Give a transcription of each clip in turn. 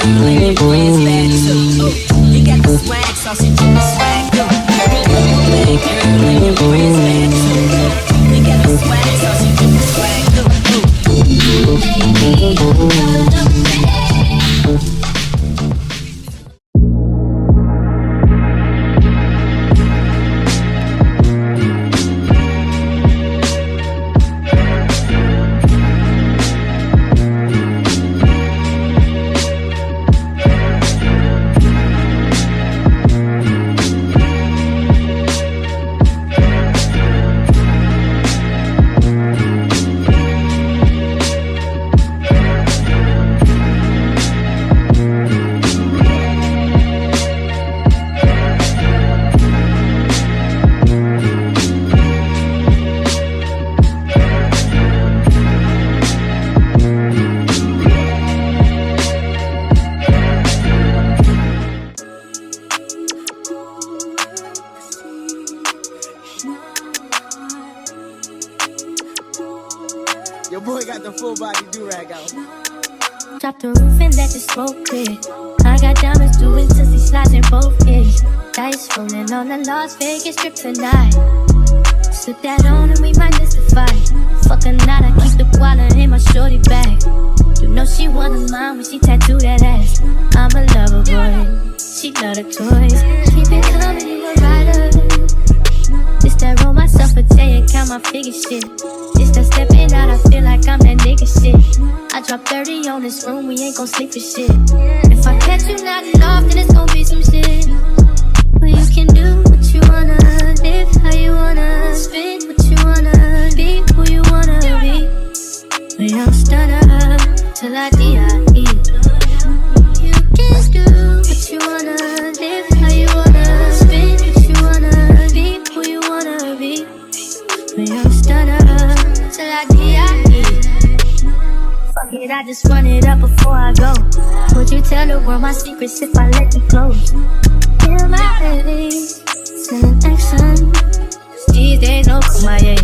girl and your friends bad too. You got the swag, so she do the swag too. Bad girl and your friends bad too. You got the swag, so she do the swag too. Your boy got the full body do-rag out. Drop the roof and let the smoke clear. I got diamonds doing sissy slides in both ears. Dice rolling on the Las Vegas strip tonight. Slip that on and we might miss the fight. Fuck a night, I keep the koala in my shorty bag. You know she wanna mine when she tattoo that ass. I'm a lover boy, she love the toys. Keep it coming, you a rider. It's that roll myself a day and count my figure shit. It's that stepping out, I feel like I'm that nigga shit. I drop 30 on this room, we ain't gon' sleep for shit. If I catch you nodding off, then it's gon' be some shit. Well, you can do what you wanna, live how you wanna, spit what you wanna, be who you wanna be. We don't stutter till I D.I.E. You can do what you wanna, live how you wanna, spit what you wanna, be who you wanna be. We don't stutter till I D.I.E. Fuck it, I just run it up before I go. Would you tell the world my secrets if I let you close? Feel my face, sending action. These days no kumaye,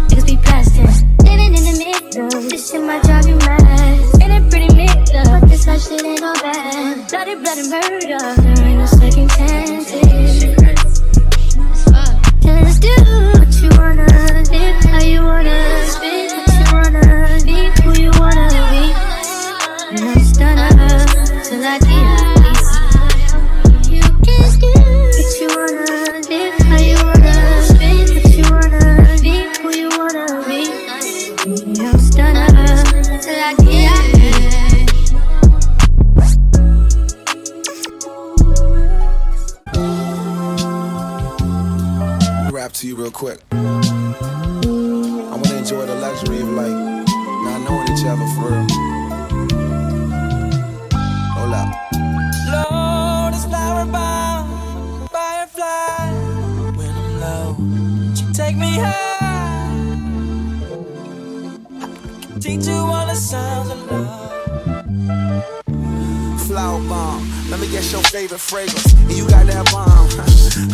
niggas be plastic. Living in the middle, this shit might drive you mad. Feeling pretty mixed up, but this life shit ain't all bad. Bloody, bloody murder, there ain't no second chances. Just do what you wanna, live how you wanna, spit what you wanna, be who you wanna be. And I'm stunned till I D.I.E. You can do what you wanna, live how you wanna, spit what you wanna, be who you wanna be. And I'm stunned till I D.I.E. Rap to you real quick. I wanna enjoy the luxury of like not knowing each other for real. Hold up. Lord is flower bound, firefly. When I'm low, she take me high. I can teach you all the sounds of love. Flower bomb, let me guess your favorite fragrance. And you got that bomb.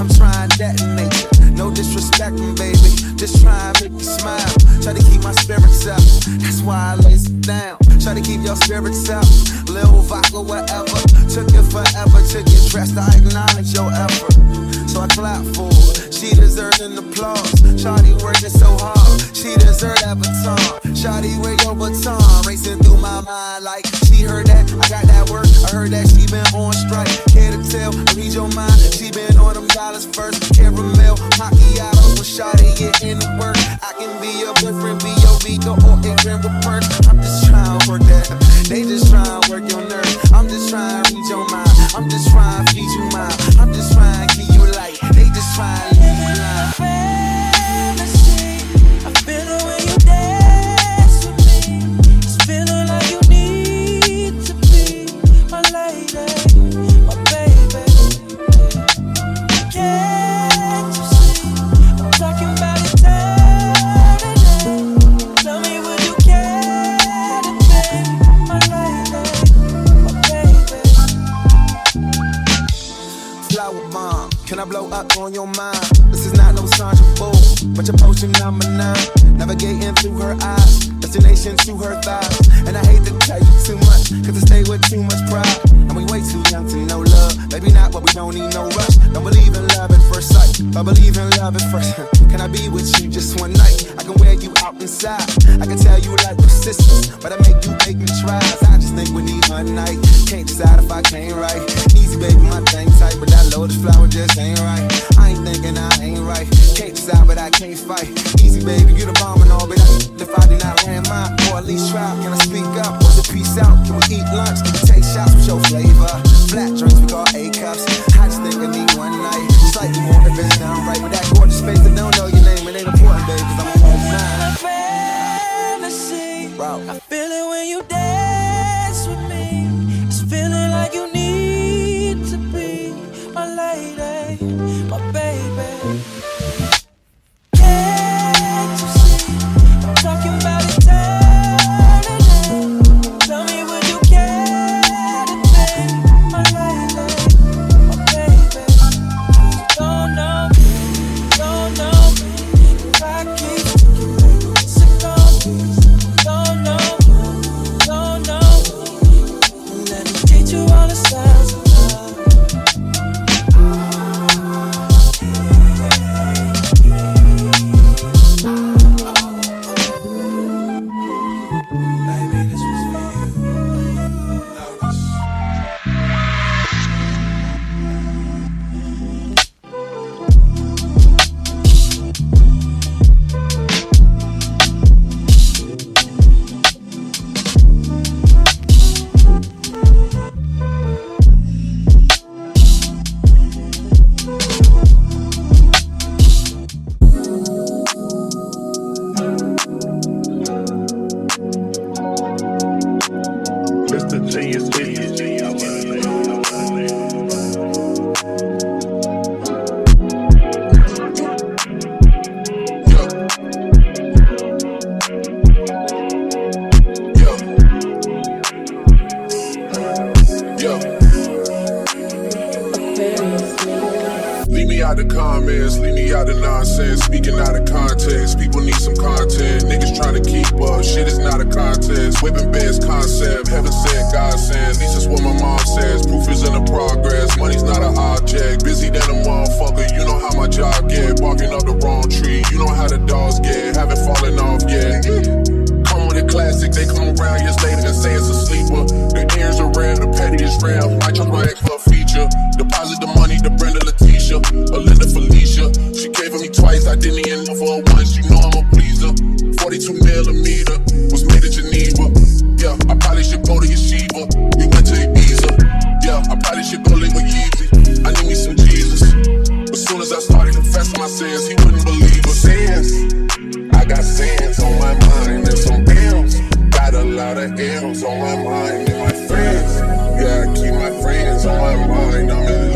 I'm trying to detonate you. No disrespecting, baby. Just try and make you smile. Try to keep my spirits up. That's why I lace it down. Try to keep your spirits up. Little vodka, whatever. Took it forever to get dressed. I acknowledge your effort. So I clap for her. She deserves an applause. Shawty working so hard. She deserves that baton. Shawty, where your baton? Racing through my mind like she heard that. I got that work. I heard that she been on strike. Care to tell? I read your mind. She been on them dollars first. Caramel, macchiato. So shawty get in the work. I can be your boyfriend, be your Vito or a Grandpa Perk. I'm just trying to work that. They just trying to work your nerve. I'm just trying to read your mind. I'm just trying to feed you mine. I'm just trying to keep you light. They just trying to leave you blind. Fantasy, I feel the way you dance with me. It's feeling like you need to be my lady, my baby. Can't you see? I'm talking about eternity. Tell me, will you care to be my lady, my baby? Flower bomb, can I blow up on your mind? This is not no Sandra Bull, but your potion number 9. Navigating through her eyes, destination to her thighs. And I hate to tell you too much, cause I stay with too much pride. And when don't need no rush. Don't believe in love at first sight, but believe in love at first. Can I be with you just one night? I can wear you out inside. I can tell you like persistence, but I make me tries. I just think we need one night. Can't decide if I can't right. Easy baby, my thing tight, but that lotus flower just ain't right. I ain't thinking I ain't right. Can't decide, but I can't fight. Easy baby, you the bomb and all, but if I did not ran mine, or at least try, can I speak up? Or the peace out? Can we eat lunch? Can we take shots with your flavor? Black drinks we call A-cups. I just think I need one night. Slightly more if it's done right. With that gorgeous face, I don't know your name. It ain't important, baby, cause I'm a home man. Fantasy. I feel it when you dance with me. It's feeling like you need to be my lady, my baby. Can't you see? I'm talking about eternity. Tell me, would you care to be my lady, my baby? Don't know if I keep sick on me. Don't know. Let me teach you all the signs of love. Baby, this was for you. Mr. Genius Idiot. Leave me out the comments, leave me out the nonsense. Speaking out of context, people need some content. Niggas trying to keep up, shit is not a contest. Whipping beds concept, heaven said, God sent. At least that's what my mom says, proof is in the progress. Money's not an object, busy than a motherfucker. You know how my job get, barking up the wrong tree. You know how the dogs get, haven't fallen off yet. Come with a classic, they come around years later and say it's a sleeper. The ears are rare, the petty is rare. Might try my ex for a feature. Deposit the money to Brenda Leticia, Linda Felicia. She gave it me twice, I didn't even know for her once. You know I'm a pleaser. 42 millimeter was made in Geneva. Yeah, I probably should go to Yeshiva. We went to Ibiza. Yeah, I probably should go live with Yeezy. I need me some Jesus. As soon as I started confessing my sins, he wouldn't believe us. Sins, I got sins on my mind and some bills. Got a lot of L's on my mind and my friends. Yeah, I keep my friends on my mind. I'm in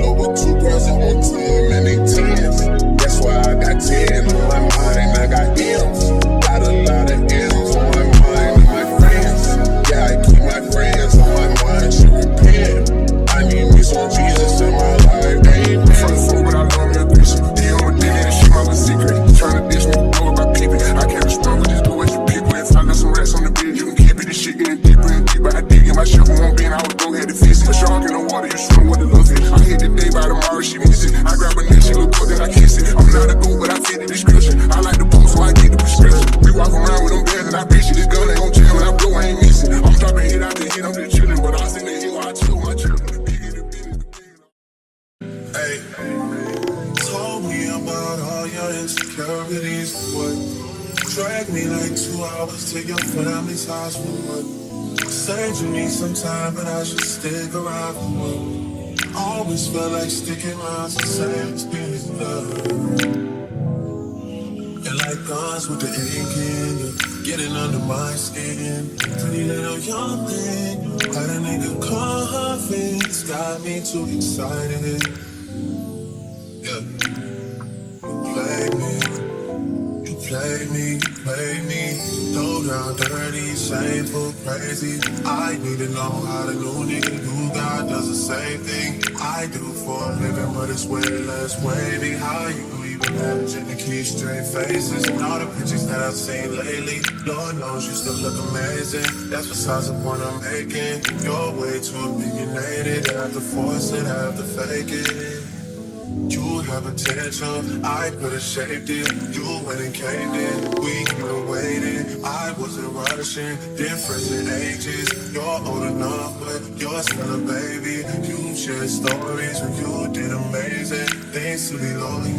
love with two girls at one time and they tens. That's why I got 10 on my mind. I got M's. Got a lot of M's on my mind and my friends. Yeah, I keep my friends on my mind. Should repent. I need me some Jesus in my life. Amen. From the phone, but I love me a bitch. He on my dick and she my little secret. Tryna dish me, know about people. I can't respond with this boy, you people. If I got some rats on the bed, you can keep it. This shit getting deeper and deeper. I dig in my shit for one being, I would go ahead and fix it. A shark in the water, you swim with the love it. I hit the day by tomorrow, she miss it. I grab a neck, she look good, then I kiss it. I'm not a goat, but I fit the description. I like the post, so I get the prescription. We walk around with them bags and I bitch it. This gun ain't gon' jam and I blow, I ain't missing. I'm dropping hit after hit, I'm just chillin'. But I was in the hill, I chill my children. Hey, told me about all your insecurities. What? Drag me like 2 hours to your family's house for what? Said you need some time, but I should stick around for what? Always felt like sticking around the same experience love. And like guns with the aching, you're getting under my skin. Pretty little young thing, had a nigga confidence, got me too excited. Yeah, you played me, low down, dirty, shameful, crazy. I need to know how the new nigga you got does the same thing I do for a living, but it's way less wavy. How you even Managing to keep straight faces and all the pictures that I've seen lately. Lord knows you still look amazing. That's besides the point I'm making. You're way too opinionated. I have to force it, I have to fake it. You have potential, I could've shaped it. You went and caved in, we could've waited. I wasn't rushing, difference in ages. You're old enough, but you're still a baby. You shared stories when you did amazing. Things to be lonely,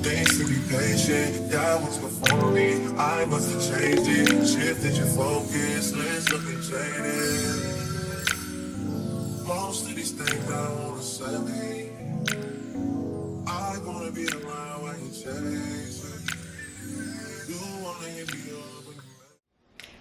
things to be patient. That was before me, I must have changed it. Shifted your focus, let's look and jaded. Most of these things I wanna say. I wanna be around when you chase it. You wanna hit me up when you.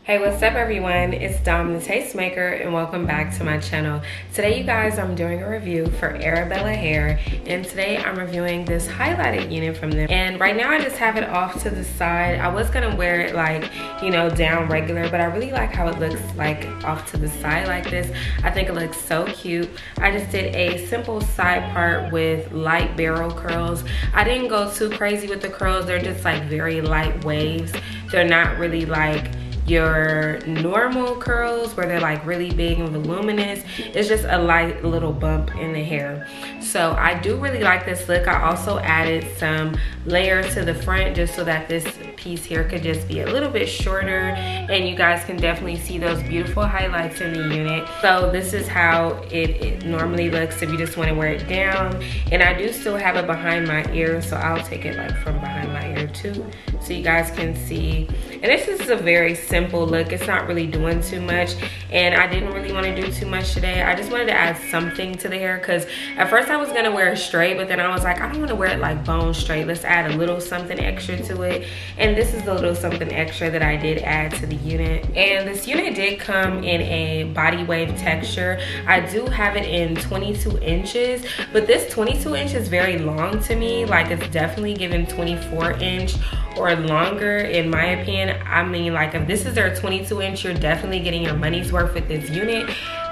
Hey, what's up everyone? It's Domthetastemaker and welcome back to my channel. Today you guys, I'm doing a review for Arabellahair, and today I'm reviewing this highlighted unit from them. And right now I just have it off to the side. I was gonna wear it like, you know, down regular, but I really like how it looks like off to the side like this. I think it looks so cute. I just did a simple side part with light barrel curls. I didn't go too crazy with the curls. They're just like very light waves. They're not really like your normal curls where they're like really big and voluminous. It's just a light little bump in the hair. So I do really like this look. I also added some layers to the front just so that this piece here could just be a little bit shorter, and you guys can definitely see those beautiful highlights in the unit. So this is how it normally looks if you just want to wear it down. And I do still have it behind my ear, so I'll take it like from behind my ear too, so you guys can see. And this is a very simple look. It's not really doing too much, and I didn't really want to do too much today. I just wanted to add something to the hair, because at first I was gonna wear it straight, but then I was like, I don't want to wear it like bone straight. Let's add a little something extra to it. And this is a little something extra that I did add to the unit. And this unit did come in a body wave texture. I do have it in 22 inches, but this 22 inch is very long to me. Like, it's definitely giving 24 inch or longer in my opinion. I mean, like, if this is their 22 inch, you're definitely getting your money's worth with this unit,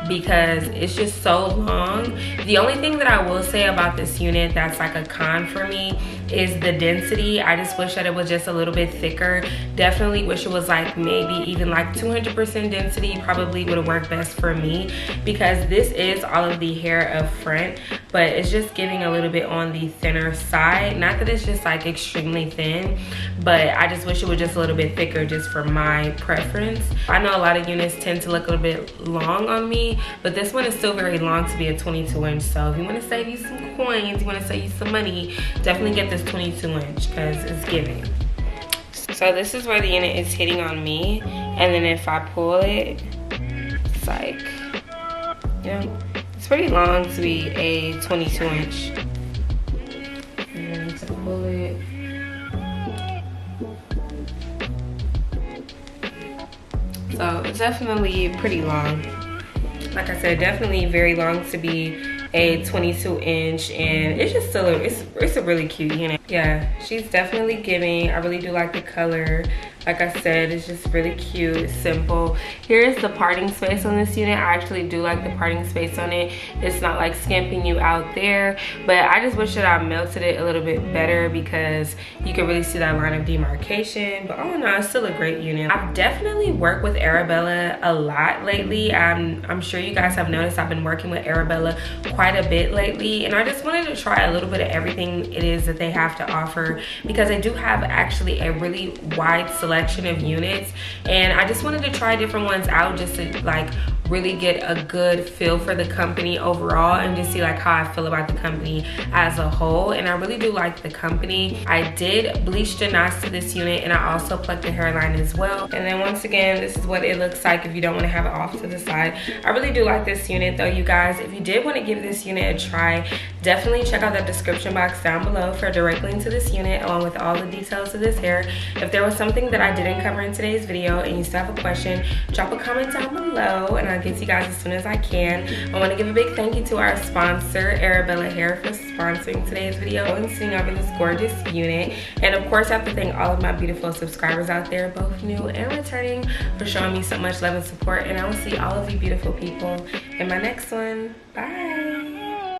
because it's just so long. The only thing that I will say about this unit that's like a con for me is the density. I just wish that it was just a little bit thicker. Definitely wish it was like maybe even like 200% density probably would have worked best for me, because this is all of the hair up front, but it's just giving a little bit on the thinner side. Not that it's just like extremely thin, but I just wish it was just a little bit thicker just for my preference. I know a lot of units tend to look a little bit long on me, but this one is still very long to be a 22 inch. So if you want to save you some coins, you want to save you some money, definitely get this 22 inch because it's giving. So this is where the unit is hitting on me, and then if I pull it, it's like, you know, it's pretty long to be a 22 inch. And then to pull it, so it's definitely pretty long. Like I said, definitely very long to be a 22 inch, and it's just still it's a really cute unit. Yeah, she's definitely giving. I really do like the color. Like I said, it's just really cute. It's simple. Here's the parting space on this unit. I actually do like the parting space on it. It's not like skimping you out there, but I just wish that I melted it a little bit better, because you can really see that line of demarcation. But all in all, it's still a great unit. I've definitely worked with Arabella a lot lately. I'm sure you guys have noticed I've been working with Arabella quite a bit lately, and I just wanted to try a little bit of everything it is that they have to offer, because they do have actually a really wide selection of units, and I just wanted to try different ones out just to like really get a good feel for the company overall, and just see like how I feel about the company as a whole. And I really do like the company. I did bleach the knots to this unit, and I also plucked the hairline as well. And then once again, this is what it looks like if you don't want to have it off to the side. I really do like this unit though, you guys. If you did want to give this unit a try, definitely check out the description box down below for a direct link to this unit along with all the details of this hair. If there was something that I didn't cover in today's video and you still have a question, drop a comment down below and I'll get to you guys as soon as I can. I want to give a big thank you to our sponsor, Arabellahair, for sponsoring today's video and seeing over this gorgeous unit. And of course, I have to thank all of my beautiful subscribers out there, both new and returning, for showing me so much love and support. And I will see all of you beautiful people in my next one. Bye.